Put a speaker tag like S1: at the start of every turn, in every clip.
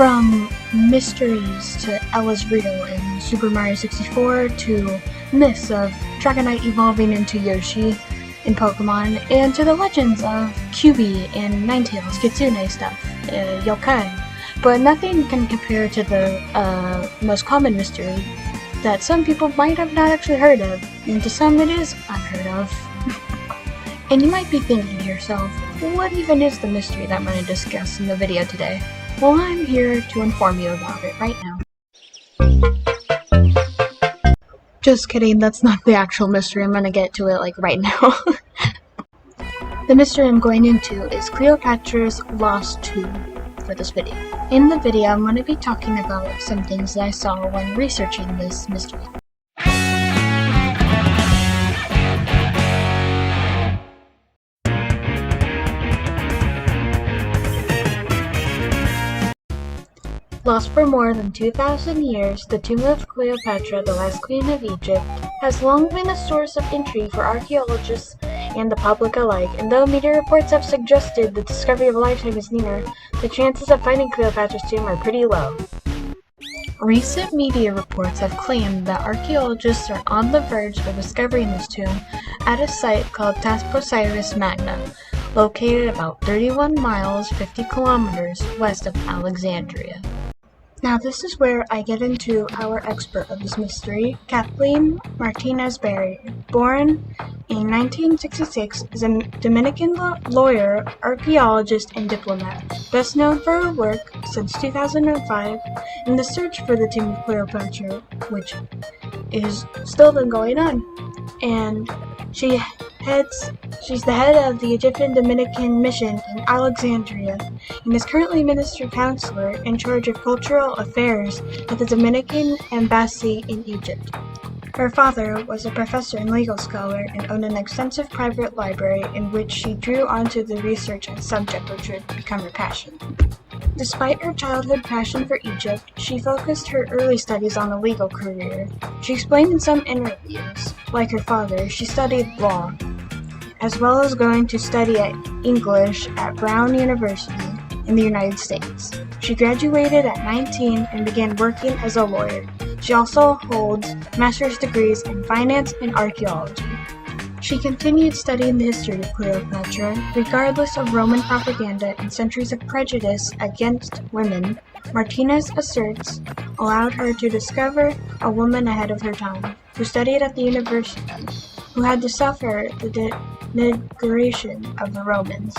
S1: From mysteries to Ella's Riddle in Super Mario 64 to myths of Dragonite evolving into Yoshi in Pokemon, and to the legends of QB and Ninetales, Kitsune stuff, yokai. But nothing can compare to the most common mystery that some people might have not actually heard of, and to some it is unheard of. And you might be thinking to yourself, what even is the mystery that I'm going to discuss in the video today? Well, I'm here to inform you about it right now. Just kidding, that's not the actual mystery. I'm going to get to it like right now. The mystery I'm going into is Cleopatra's lost tomb for this video. In the video, I'm going to be talking about some things that I saw when researching this mystery. Lost for more than 2,000 years, the tomb of Cleopatra, the last queen of Egypt, has long been a source of intrigue for archaeologists and the public alike, and though media reports have suggested the discovery of a lifetime is near, the chances of finding Cleopatra's tomb are pretty low. Recent media reports have claimed that archaeologists are on the verge of discovering this tomb at a site called Tasposiris Magna, located about 31 miles 50 kilometers west of Alexandria. Now this is where I get into our expert of this mystery, Kathleen Martinez Berry. Born in 1966, is a Dominican lawyer, archaeologist, and diplomat, best known for her work since 2005 in the search for the tomb of Cleopatra, which is still been going on. And she's the head of the Egyptian Dominican mission in Alexandria and is currently ministry counselor in charge of cultural affairs at the Dominican Embassy in Egypt. Her father was a professor and legal scholar and owned an extensive private library in which she drew onto the research and subject which would become her passion. Despite her childhood passion for Egypt, she focused her early studies on a legal career. She explained in some interviews, like her father, she studied law, as well as going to study English at Brown University in the United States. She graduated at 19 and began working as a lawyer. She also holds master's degrees in finance and archaeology. She continued studying the history of Cleopatra, regardless of Roman propaganda and centuries of prejudice against women. Martinez asserts allowed her to discover a woman ahead of her time, who studied at the university, who had to suffer the denigration of the Romans.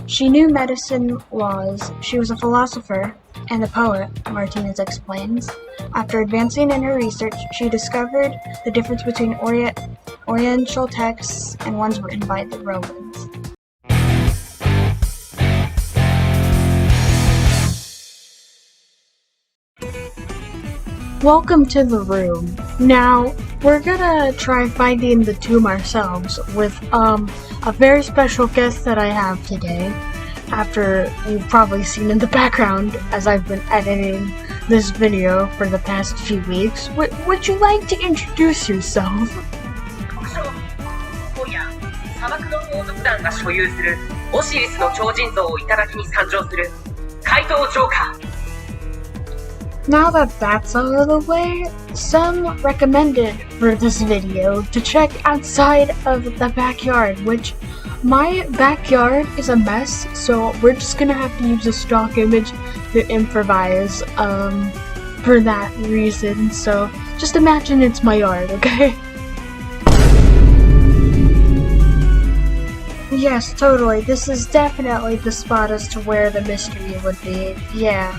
S1: She knew medicine laws, she was a philosopher, and a poet, Martinez explains. After advancing in her research, she discovered the difference between Oriental texts and ones written by the Romans. Welcome to the room. Now, we're gonna try finding the tomb ourselves with a very special guest that I have today. After you've probably seen in the background as I've been editing this video for the past few weeks, would you like to introduce yourself? Now that that's out of the way, some recommended for this video to check outside of the backyard, which my backyard is a mess, so we're just gonna have to use a stock image to improvise for that reason. So just imagine it's my yard, okay? Yes, totally. This is definitely the spot as to where the mystery would be. Yeah.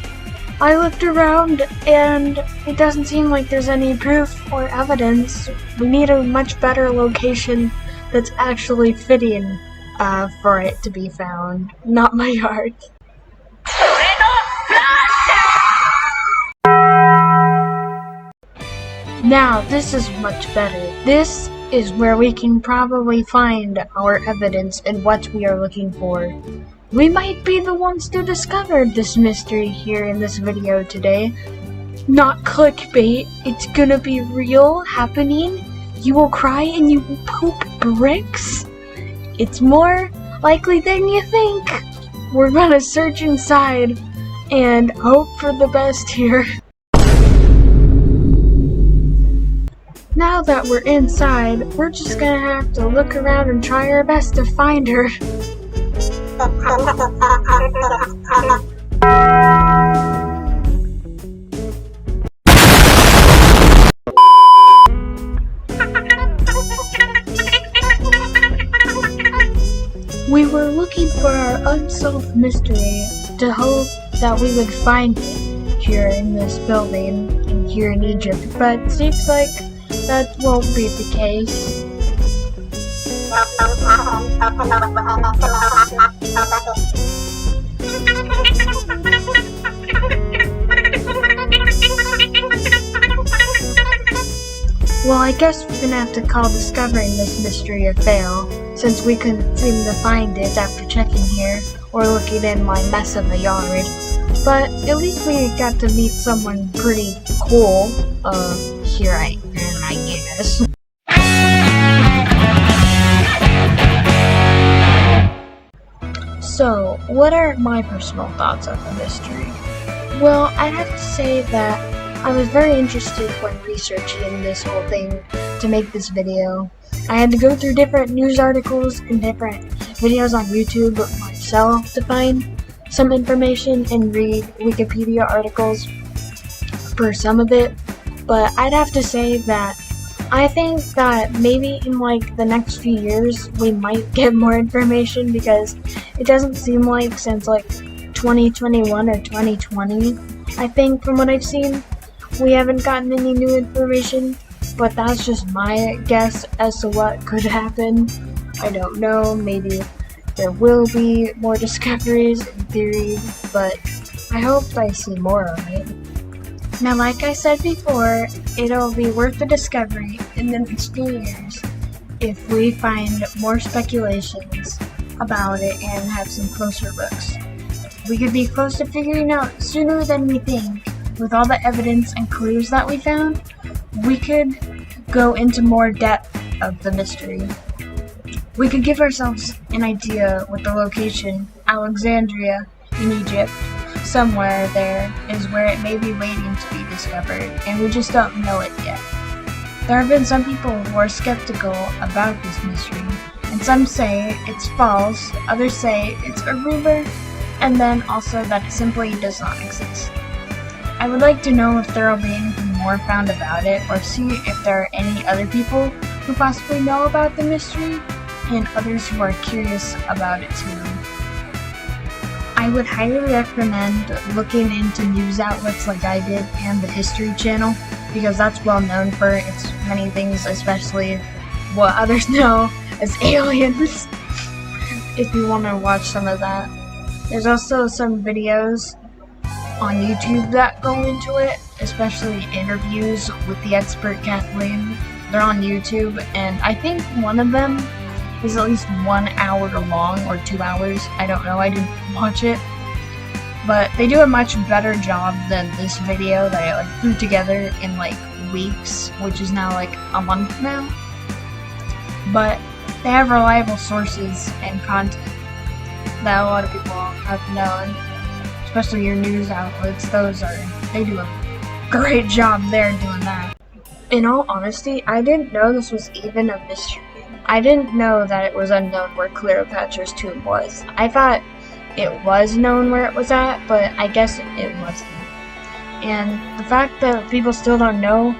S1: I looked around and it doesn't seem like there's any proof or evidence. We need a much better location that's actually fitting for it to be found. Not my yard. Now, this is much better. This is where we can probably find our evidence and what we are looking for. We might be the ones to discover this mystery here in this video today. Not clickbait, it's gonna be real happening. You will cry and you will poop bricks. It's more likely than you think. We're gonna search inside and hope for the best here. Now that we're inside, we're just gonna have to look around and try our best to find her. We were looking for our unsolved mystery to hope that we would find it here in this building and here in Egypt, but it seems like that won't be the case. Well, I guess we're gonna have to call discovering this mystery a fail, since we couldn't seem to find it after checking here, or looking in my mess of a yard. But at least we got to meet someone pretty cool, here I guess. So, what are my personal thoughts on the mystery? Well, I'd have to say that I was very interested when researching this whole thing to make this video. I had to go through different news articles and different videos on YouTube myself to find some information and read Wikipedia articles for some of it. But I'd have to say that I think that maybe in like the next few years we might get more information, because it doesn't seem like since like 2021 or 2020, I think from what I've seen, we haven't gotten any new information. But that's just my guess as to what could happen. I don't know, maybe there will be more discoveries in theory, but I hope I see more of it. Now, like I said before, it'll be worth the discovery in the next few years if we find more speculations about it and have some closer looks. We could be close to figuring out sooner than we think. With all the evidence and clues that we found, we could go into more depth of the mystery. We could give ourselves an idea with the location, Alexandria in Egypt. Somewhere there is where it may be waiting to be discovered, and we just don't know it yet. There have been some people who are skeptical about this mystery, and some say it's false, others say it's a rumor, and then also that it simply does not exist. I would like to know if there will be anything more found about it, or see if there are any other people who possibly know about the mystery, and others who are curious about it too. I would highly recommend looking into news outlets like I did and the History Channel, because that's well known for its many things, especially what others know as aliens, if you want to watch some of that. There's also some videos on YouTube that go into it, especially interviews with the expert Kathleen. They're on YouTube, and I think one of them is at least 1 hour long or 2 hours. I don't know, I didn't watch it. But they do a much better job than this video that I like threw together in like weeks, which is now like a month now. But they have reliable sources and content that a lot of people have known. Especially your news outlets, they do a great job there doing that. In all honesty, I didn't know this was even a mystery. I didn't know that it was unknown where Cleopatra's tomb was. I thought it was known where it was at, but I guess it wasn't. And the fact that people still don't know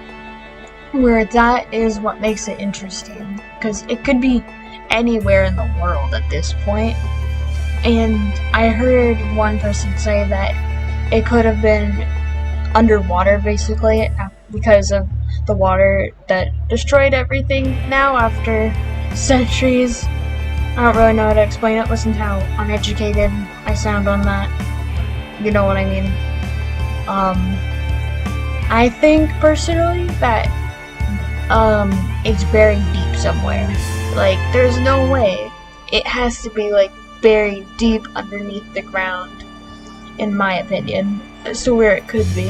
S1: where it's at is what makes it interesting, because it could be anywhere in the world at this point. And I heard one person say that it could have been underwater, basically, because of the water that destroyed everything now after centuries. I don't really know how to explain it. Listen to how uneducated I sound on that. You know what I mean. I think personally that it's buried deep somewhere. Like, there's no way. It has to be like buried deep underneath the ground, in my opinion, as to where it could be.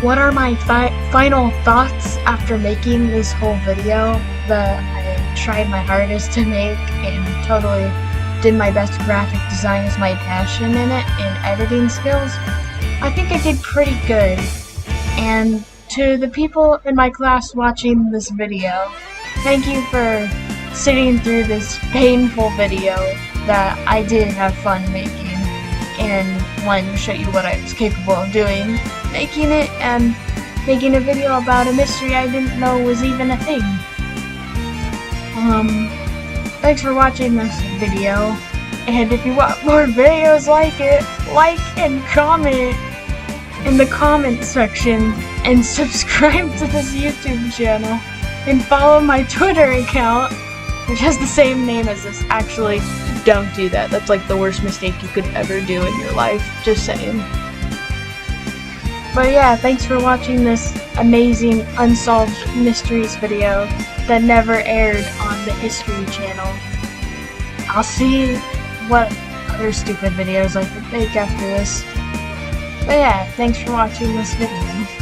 S1: What are my final thoughts after making this whole video that I tried my hardest to make and totally did my best. Graphic design is my passion in it, and editing skills. I think I did pretty good. And to the people in my class watching this video, thank you for sitting through this painful video that I did have fun making, and wanted to show you what I was capable of doing, making it, and making a video about a mystery I didn't know was even a thing. Thanks for watching this video, and if you want more videos like it, like and comment in the comment section, and subscribe to this YouTube channel, and follow my Twitter account, which has the same name as this. Actually, don't do that. That's like the worst mistake you could ever do in your life. Just saying. But yeah, thanks for watching this amazing Unsolved Mysteries video that never aired on the History channel. I'll see what other stupid videos I can make after this. But yeah, thanks for watching this video.